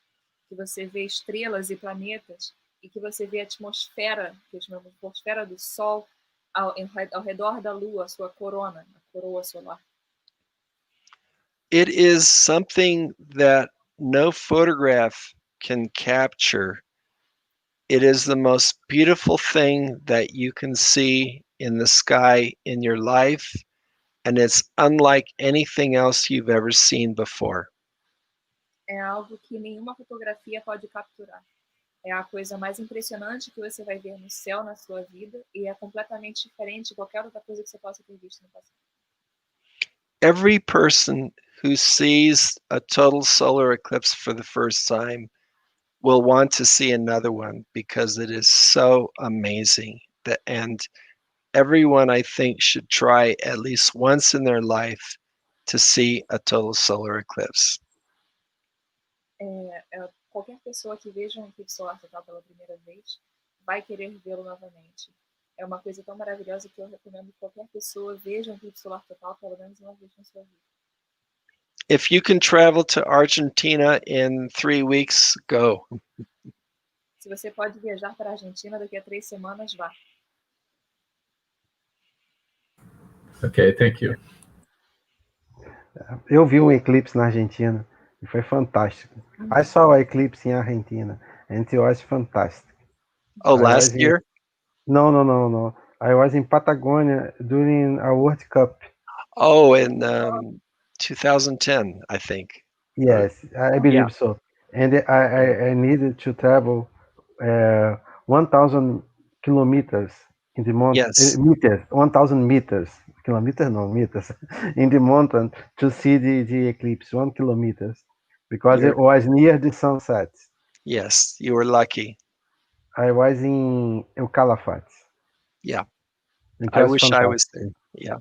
Que você vê estrelas e planetas e que você vê a atmosfera, que chamamos de atmosfera do sol ao redor da lua, a sua corona, a coroa solar. It is something that no photograph can capture. It is the most beautiful thing that you can see in the sky in your life, and it's unlike anything else you've ever seen before. É algo que nenhuma fotografia pode capturar. É a coisa mais impressionante que você vai ver no céu na sua vida e é completamente diferente de qualquer outra coisa que você possa ter visto no passado. Every person who sees a total solar eclipse for the first time will want to see another one, because it is so amazing. And everyone, I think, should try at least once in their life to see a total solar eclipse. Qualquer pessoa que veja um eclipse solar total pela primeira vez vai querer vê-lo novamente. É uma coisa tão maravilhosa que eu recomendo que qualquer pessoa veja um eclipse solar total pelo menos uma vez na sua vida. If you can travel to Argentina in 3 weeks, go. Se você pode viajar para a Argentina daqui a 3 semanas, vá. Ok, thank you. Eu vi um eclipse na Argentina e foi fantástico. I saw an eclipse in Argentina and it was fantastic. Oh, last year? No. I was in Patagonia during a World Cup. Oh, in 2010, I think. Yes, I believe so. And I needed to travel 1,000 kilometers in the mountain. Yes. Meters, 1,000 meters. Kilometers, no, meters. In the mountain to see the eclipse, 1 kilometers. Because it was near the sunset. Yes, you were lucky. I was in Calafate. Yeah. It I was wish I fantastic. was there. Yeah.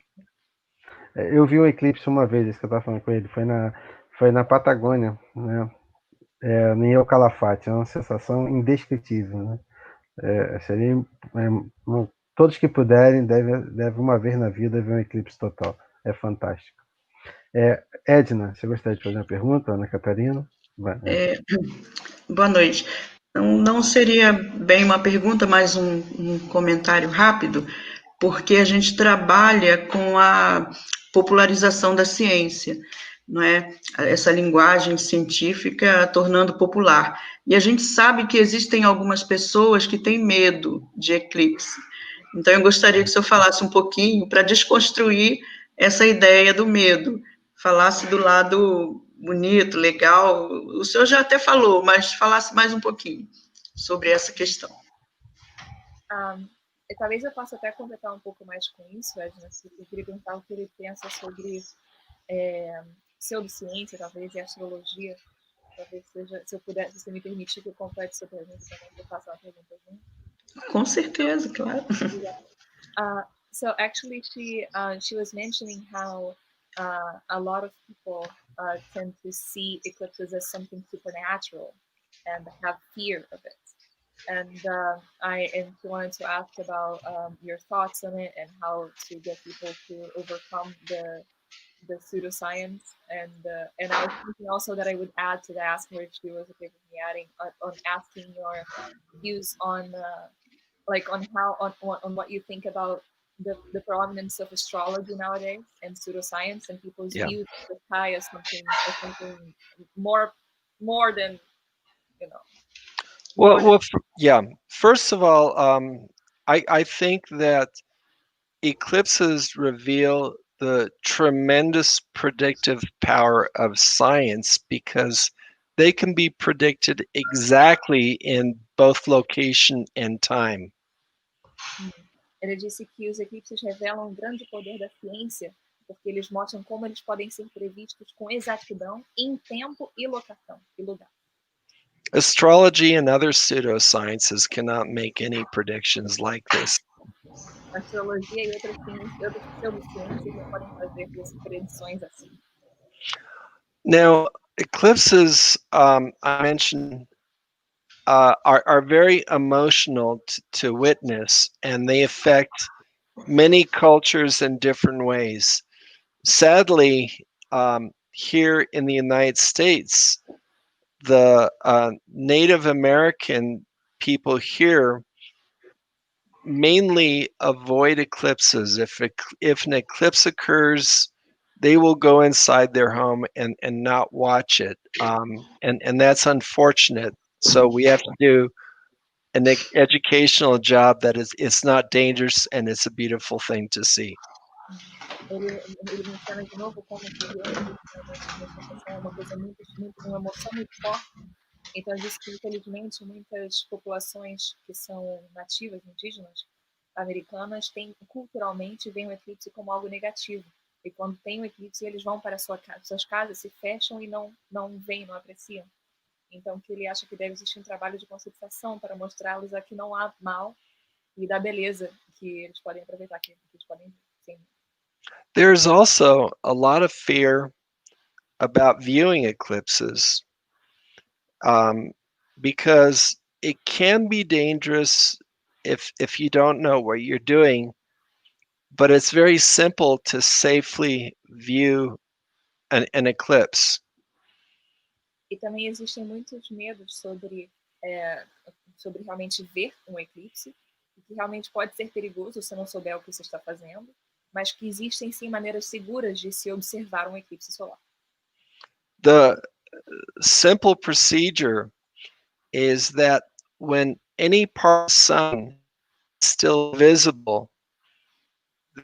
Eu vi um eclipse uma vez, isso que eu estava falando com ele, foi na Patagônia, né? Em El Calafate, é uma sensação indescritível, né? Todos que puderem devem uma vez na vida ver um eclipse total, é fantástico. Edna, você gostaria de fazer uma pergunta, Ana Catarina? Boa noite. Não seria bem uma pergunta, mas um comentário rápido, porque a gente trabalha com a popularização da ciência, não é? Essa linguagem científica tornando popular. E a gente sabe que existem algumas pessoas que têm medo de eclipse. Então, eu gostaria que o senhor falasse um pouquinho para desconstruir essa ideia do medo, falasse do lado bonito, legal. O senhor já até falou, mas falasse mais um pouquinho sobre essa questão. Talvez eu possa até completar um pouco mais com isso, Edna. Eu queria perguntar o que ele pensa sobre pseudociência, talvez, e astrologia. Talvez seja, se eu puder, se você me permitir que eu complete sua pergunta também, que eu faça uma pergunta junto. Com certeza, claro. So actually, she was mentioning how a lot of people tend to see eclipses as something supernatural and have fear of it. And she wanted to ask about your thoughts on it and how to get people to overcome the pseudoscience. And I was thinking also that I would add to that, ask her if she was okay with me adding on asking your views on on how on what you think about the prominence of astrology nowadays and pseudoscience and people's views of the sky as something more than yeah. First of all, I think that eclipses reveal the tremendous predictive power of science because they can be predicted exactly in both location and time. Ele disse que os eclipses revelam um grande poder da ciência, porque eles mostram como eles podem ser previstos com exatidão em tempo e locação e lugar. Astrology and other pseudosciences cannot make any predictions like this. Astrologia e outras pseudociências não podem fazer predições assim. Now, eclipses, I mentioned, are very emotional to witness, and they affect many cultures in different ways. Sadly, here in the United States, the Native American people here mainly avoid eclipses. If an eclipse occurs, they will go inside their home and not watch it. And that's unfortunate. So we have to do an educational job that it's not dangerous and it's a beautiful thing to see. Ele menciona de novo como que realmente é uma coisa uma emoção muito forte. Então diz que infelizmente muitas populações que são nativas, indígenas, americanas, culturalmente veem o eclipse como algo negativo. E quando tem o eclipse, eles vão para suas casas, se fecham e não veem, não apreciam. Então que ele acha que deve existir um trabalho de conscientização para mostrá-los a que não há mal e da beleza que eles podem aproveitar, que eles podem sim. There's also a lot of fear about viewing eclipses because it can be dangerous if you don't know what you're doing, but it's very simple to safely view an eclipse. E também existem muitos medos sobre realmente ver um eclipse, que realmente pode ser perigoso se não souber o que você está fazendo, mas que existem sim maneiras seguras de se observar um eclipse solar. The simple procedure is that when any part of the sun is still visible,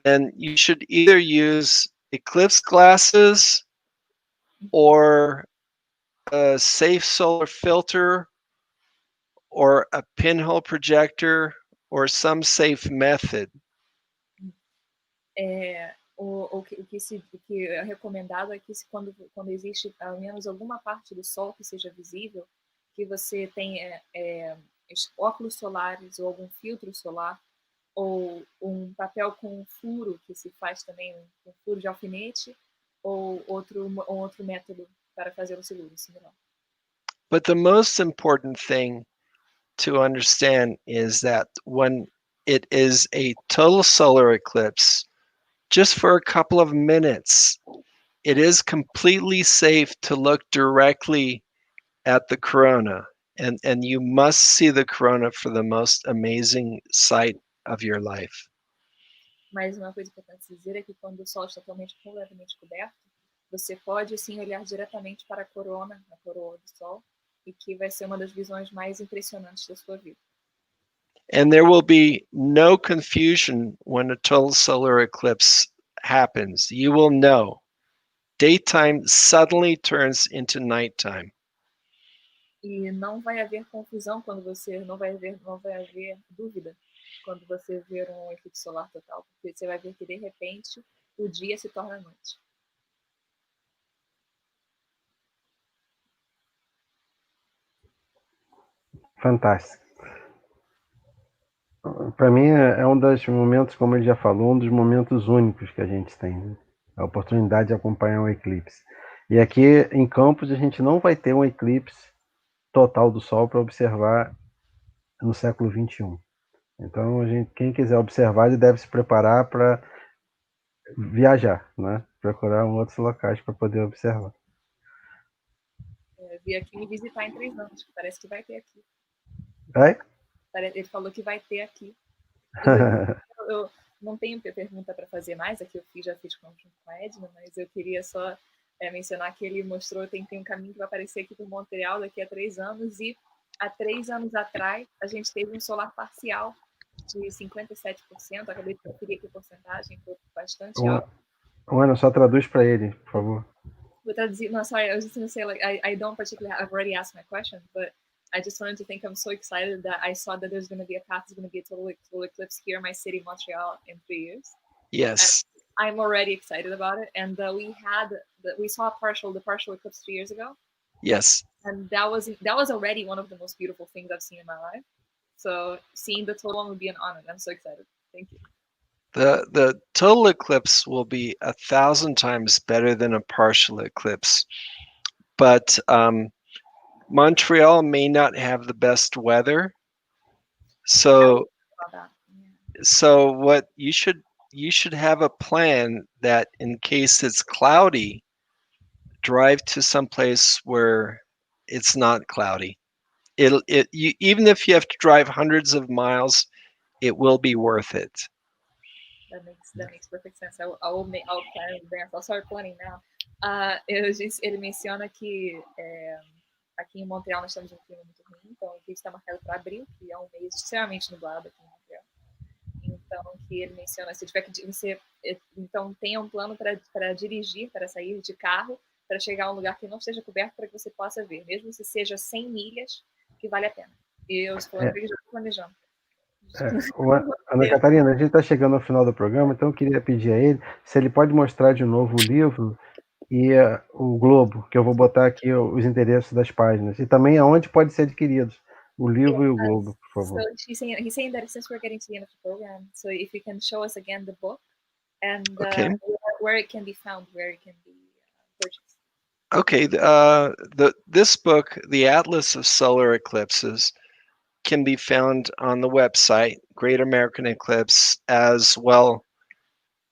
then you should either use eclipse glasses or a safe solar filter or a pinhole projector or some safe method. O que é recomendado é que quando existe ao menos alguma parte do sol que seja visível, que você tenha óculos solares ou algum filtro solar ou um papel com furo que se faz também com furo de alfinete ou outro método para fazer o seguro similar. But the most important thing to understand is that when it is a total solar eclipse, just for a couple of minutes, it is completely safe to look directly at the corona. and you must see the corona for the most amazing sight of your life. Mas uma coisa importante dizer é que quando o Sol está completamente coberto, você pode sim olhar diretamente para a coroa do Sol, e que vai ser uma das visões mais impressionantes da sua vida. And there will be no confusion when a total solar eclipse happens. You will know. Daytime suddenly turns into nighttime. E não vai haver confusão quando você não vai haver dúvida quando você ver um eclipse solar total, porque você vai ver que de repente o dia se torna noite. Fantástico. Para mim é um dos momentos, como ele já falou, um dos momentos únicos que a gente tem, né? A oportunidade de acompanhar um eclipse. E aqui em Campos a gente não vai ter um eclipse total do Sol para observar no século XXI. Então, quem quiser observar, ele deve se preparar para viajar, né? Procurar outros locais para poder observar. Vir aqui me visitar em 3 anos, que parece que vai ter aqui. É? Ele falou que vai ter aqui. Eu não tenho pergunta para fazer mais, aqui eu já fiz junto com a Edna, mas eu queria só mencionar que ele mostrou que tem um caminho que vai aparecer aqui por Montreal daqui a 3 anos, e há 3 anos atrás a gente teve um solar parcial de 57%, acabei de conferir aqui a porcentagem, foi bastante alta. Ana, só traduz para ele, por favor. Vou traduzir, no, sorry, I was just going to say, like, I don't particularly, I've already asked my question, but I just wanted to think I'm so excited that I saw that there's going to be a path, there's going to be a total eclipse here in my city, Montreal, in 3 years. Yes. And I'm already excited about it. And we saw the partial eclipse 3 years ago. Yes. And that was already one of the most beautiful things I've seen in my life. So seeing the total one would be an honor. I'm so excited. Thank you. The total eclipse will be 1,000 times better than a partial eclipse. But Montreal may not have the best weather. So what you should have a plan that in case it's cloudy, drive to some place where it's not cloudy. Even if you have to drive hundreds of miles, it will be worth it. That makes perfect sense. I'll plan in advance. I'll start planning now. Ele menciona que aqui em Montreal nós temos um clima muito ruim, então o eclipse está marcado para abril, que é um mês extremamente nublado aqui em Montreal. Então, que ele menciona, se tiver que você então tenha um plano para dirigir, para sair de carro, para chegar a um lugar que não esteja coberto, para que você possa ver, mesmo se seja 100 milhas, que vale a pena. E eu estou planejando. Ana Catarina, a gente está chegando ao final do programa, então eu queria pedir a ele se ele pode mostrar de novo o livro e o globo, que eu vou botar aqui os endereços das páginas, e também aonde pode ser adquirido o livro e o globo, por favor. So he's saying that since we're getting to the end of the program, so if you can show us again the book and where it can be found, where it can be purchased. Okay, this book, The Atlas of Solar Eclipses, can be found on the website, Great American Eclipse, as well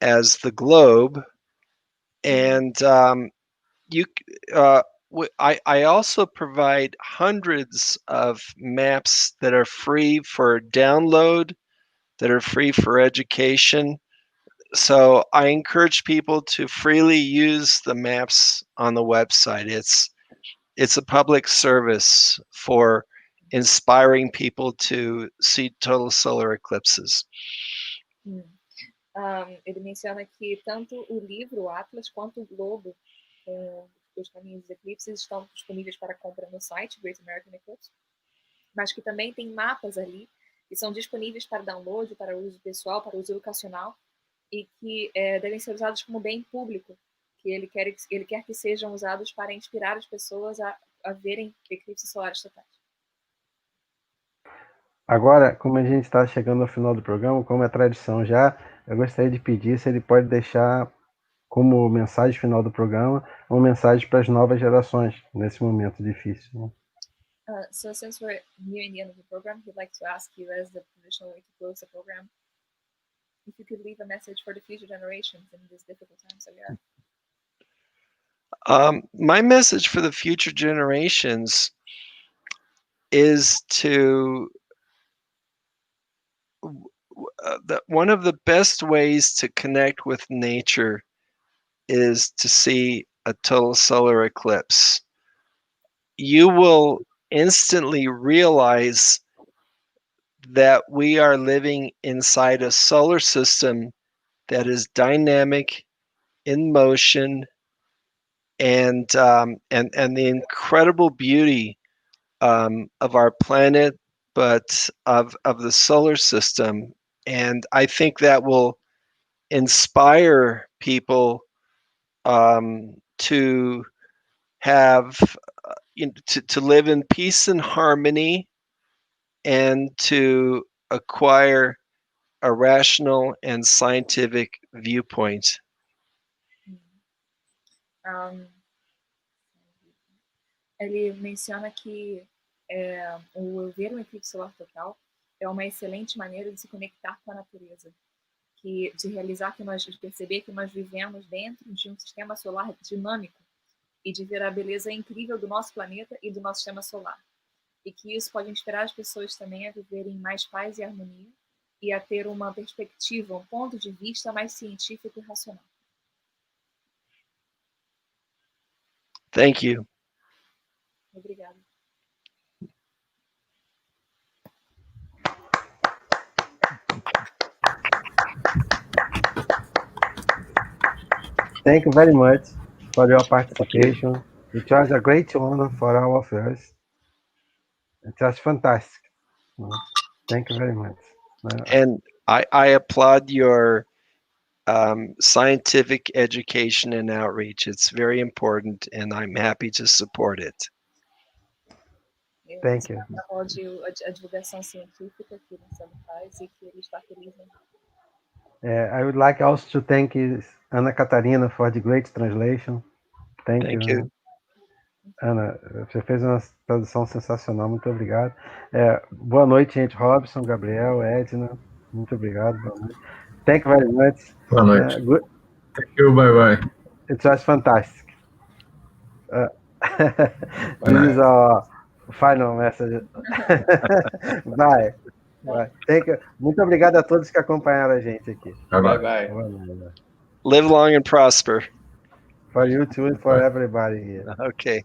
as the globe. And I also provide hundreds of maps that are free for download, that are free for education. So I encourage people to freely use the maps on the website. It's a public service for inspiring people to see total solar eclipses. Ele menciona que tanto o livro, o Atlas, quanto o globo, com os caminhos dos eclipses, estão disponíveis para compra no site Great American Eclipse, mas que também tem mapas ali que são disponíveis para download, para uso pessoal, para uso educacional, e que devem ser usados como bem público, que ele quer que sejam usados para inspirar as pessoas a verem eclipses solares totais. Agora, como a gente está chegando ao final do programa, como é tradição já, eu gostaria de pedir se ele pode deixar como mensagem final do programa uma mensagem para as novas gerações nesse momento difícil, né? So since we're nearing the end of the program, he'd like to ask you, as the traditional way to close the program, if you could leave a message for the future generations in these difficult times that we are. My message for the future generations is to one of the best ways to connect with nature is to see a total solar eclipse. You will instantly realize that we are living inside a solar system that is dynamic, in motion, and the incredible beauty of our planet, but of the solar system. And I think that will inspire people to have to live in peace and harmony, and to acquire a rational and scientific viewpoint. Ele menciona que o ver um eclipse solar total é uma excelente maneira de se conectar com a natureza, de realizar de perceber que nós vivemos dentro de um sistema solar dinâmico e de ver a beleza incrível do nosso planeta e do nosso sistema solar. E que isso pode inspirar as pessoas também a viverem mais paz e harmonia e a ter uma perspectiva, um ponto de vista mais científico e racional. Thank you. Obrigada. Thank you very much for your participation. It was a great honor for all of us. It was fantastic. Thank you very much. And I applaud your scientific education and outreach. It's very important, and I'm happy to support it. Thank you. A divulgação científica que o Marcelo faz e que ele está feliz. I would like also to thank Ana Catarina for the great translation. Thank you. Ana, você fez uma tradução sensacional, muito obrigado. Boa noite, gente. Robson, Gabriel, Edna, muito obrigado. Boa noite. Thank you very much. Boa noite. Thank you, bye-bye. It was fantastic. This is our final message. Bye. Bye. Thank you. Muito obrigado a todos que acompanharam a gente aqui. Bye-bye. Live long and prosper. For you too and for everybody here. Okay.